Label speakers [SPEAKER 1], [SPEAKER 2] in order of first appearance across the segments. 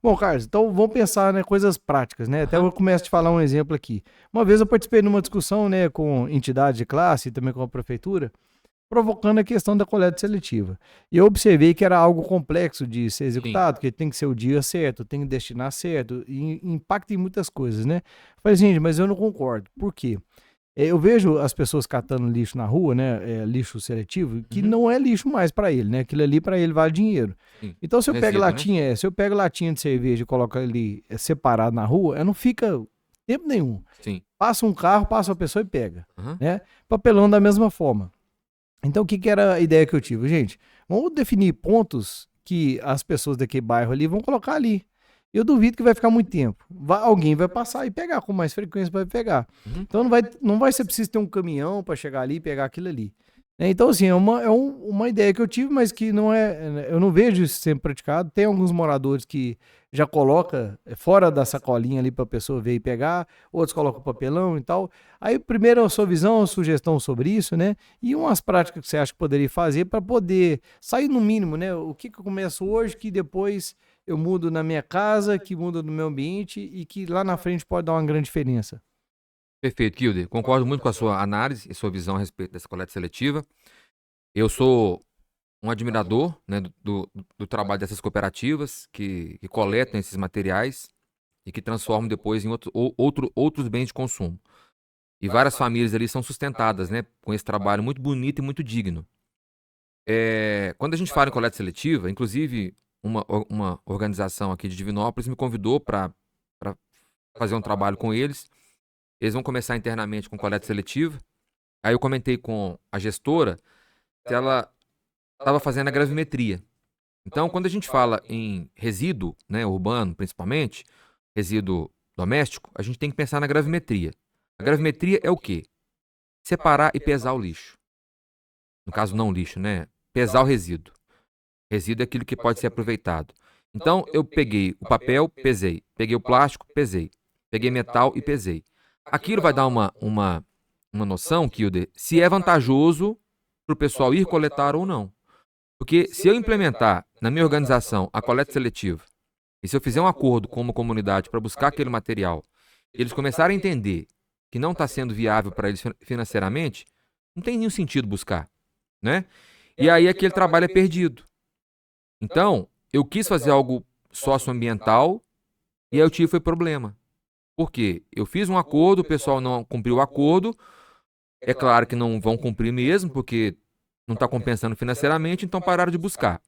[SPEAKER 1] Bom, Carlos, então vamos pensar, né, coisas práticas, né? Até eu começo a te falar um exemplo aqui. Uma vez eu participei de uma discussão, né, com entidade de classe e também com a prefeitura, provocando a questão da coleta seletiva. E eu observei que era algo complexo de ser
[SPEAKER 2] Sim.
[SPEAKER 1] executado, que tem que ser o dia certo, tem que destinar certo, e impacta em muitas coisas, né? Falei, gente, mas eu não concordo. Por quê? Eu vejo as pessoas catando lixo na rua, né? Lixo seletivo, que
[SPEAKER 2] Uhum.
[SPEAKER 1] não é lixo mais para ele, né? Aquilo ali para ele vale dinheiro.
[SPEAKER 2] Sim.
[SPEAKER 1] Então, se eu pego
[SPEAKER 2] Resíduo, né?
[SPEAKER 1] latinha, se eu pego latinha de cerveja e coloco ali separado na rua, não fica tempo nenhum.
[SPEAKER 2] Sim.
[SPEAKER 1] Passa um carro, passa uma pessoa e pega,
[SPEAKER 2] Aham.
[SPEAKER 1] né? Papelão da mesma forma. Então, o que, que era a ideia que eu tive? Gente, vamos definir pontos que as pessoas daquele bairro ali vão colocar ali. Eu duvido que vai ficar muito tempo. Alguém vai passar e pegar com mais frequência, vai pegar.
[SPEAKER 2] Uhum.
[SPEAKER 1] Então não vai ser preciso ter um caminhão para chegar ali e pegar aquilo ali. Então, assim, é uma ideia que eu tive, mas que não é. Eu não vejo isso sendo praticado. Tem alguns moradores que já coloca fora da sacolinha ali para a pessoa ver e pegar, outros colocam papelão e tal. Aí, primeiro, a sua visão, a sugestão sobre isso, né? E umas práticas que você acha que poderia fazer para poder sair no mínimo, né? O que, que eu começo hoje que depois eu mudo na minha casa, que muda no meu ambiente e que lá na frente pode dar uma grande diferença.
[SPEAKER 2] Perfeito, Kilder. Concordo muito com a sua análise e sua visão a respeito dessa coleta seletiva. Eu sou um admirador, né, do trabalho dessas cooperativas que coletam esses materiais e que transformam depois em outros bens de consumo. E várias famílias ali são sustentadas, né, com esse trabalho muito bonito e muito digno. Quando a gente fala em coleta seletiva, inclusive uma organização aqui de Divinópolis me convidou para fazer um trabalho com eles. Eles vão começar internamente com coleta seletiva. Aí eu comentei com a gestora se ela estava fazendo a gravimetria. Então, quando a gente fala em resíduo, né, urbano principalmente, resíduo doméstico, a gente tem que pensar na gravimetria. A gravimetria é o quê? Separar e pesar o lixo. No caso, não lixo, né? Pesar o resíduo. Resíduo é aquilo que pode ser aproveitado. Então, eu peguei o papel, pesei. Peguei o plástico, pesei. Peguei metal e pesei. Aquilo vai dar uma noção, Kilder, se é vantajoso para o pessoal ir coletar ou não. Porque se eu implementar na minha organização a coleta seletiva, e se eu fizer um acordo com uma comunidade para buscar aquele material, e eles começarem a entender que não está sendo viável para eles financeiramente, não tem nenhum sentido buscar, né? E aí aquele trabalho é perdido. Então, eu quis fazer algo socioambiental e aí eu tive foi problema. Por quê? Eu fiz um acordo, o pessoal não cumpriu o acordo. É claro que não vão cumprir mesmo, porque não está compensando financeiramente, então pararam de buscar.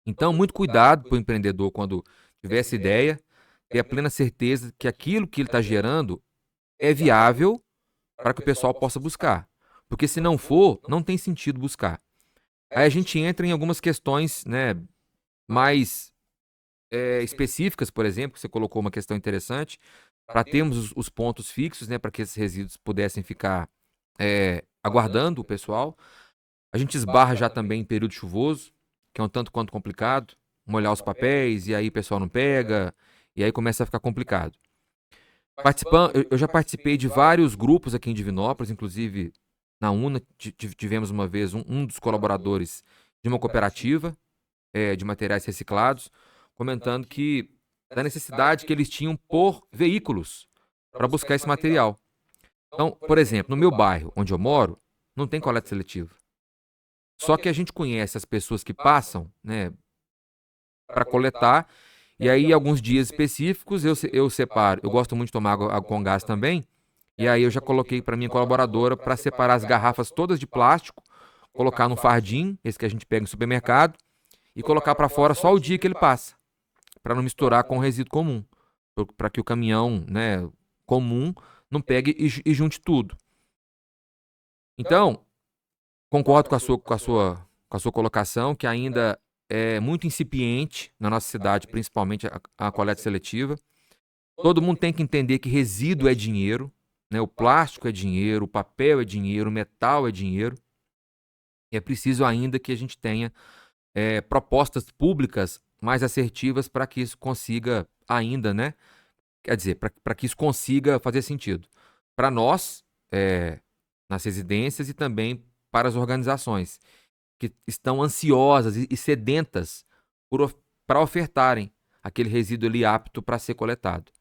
[SPEAKER 2] Então, muito cuidado para o empreendedor quando tiver essa ideia, ter a plena certeza que aquilo que ele está gerando é viável para que o pessoal possa buscar. Porque se não for, não tem sentido buscar. Aí a gente entra em algumas questões, né, mais específicas, por exemplo, que você colocou uma questão interessante, para termos os pontos fixos, né, para que esses resíduos pudessem ficar aguardando o pessoal. A gente esbarra já também em período chuvoso, que é um tanto quanto complicado, molhar os papéis, e aí o pessoal não pega, e aí começa a ficar complicado. Eu já participei de vários grupos aqui em Divinópolis, inclusive na UNA, tivemos uma vez um dos colaboradores de uma cooperativa de materiais reciclados, comentando que da necessidade que eles tinham por veículos para buscar esse material. Então, por exemplo, no meu bairro, onde eu moro, não tem coleta seletiva. Só que a gente conhece as pessoas que passam, né, para coletar, e aí alguns dias específicos eu separo. Eu gosto muito de tomar água com gás também, e aí eu já coloquei para minha colaboradora para separar as garrafas todas de plástico, colocar no fardinho, esse que a gente pega no supermercado, e colocar para fora só o dia que ele passa, para não misturar com o resíduo comum, para que o caminhão, né, comum não pegue e junte tudo. Então, concordo com a sua colocação, que ainda é muito incipiente na nossa cidade, principalmente a coleta seletiva. Todo mundo tem que entender que resíduo é dinheiro, né? O plástico é dinheiro, o papel é dinheiro, o metal é dinheiro. E é preciso ainda que a gente tenha propostas públicas mais assertivas para que isso consiga ainda, né? Quer dizer, para que isso consiga fazer sentido. Para nós, nas residências e também para as organizações que estão ansiosas e sedentas para ofertarem aquele resíduo ali apto para ser coletado.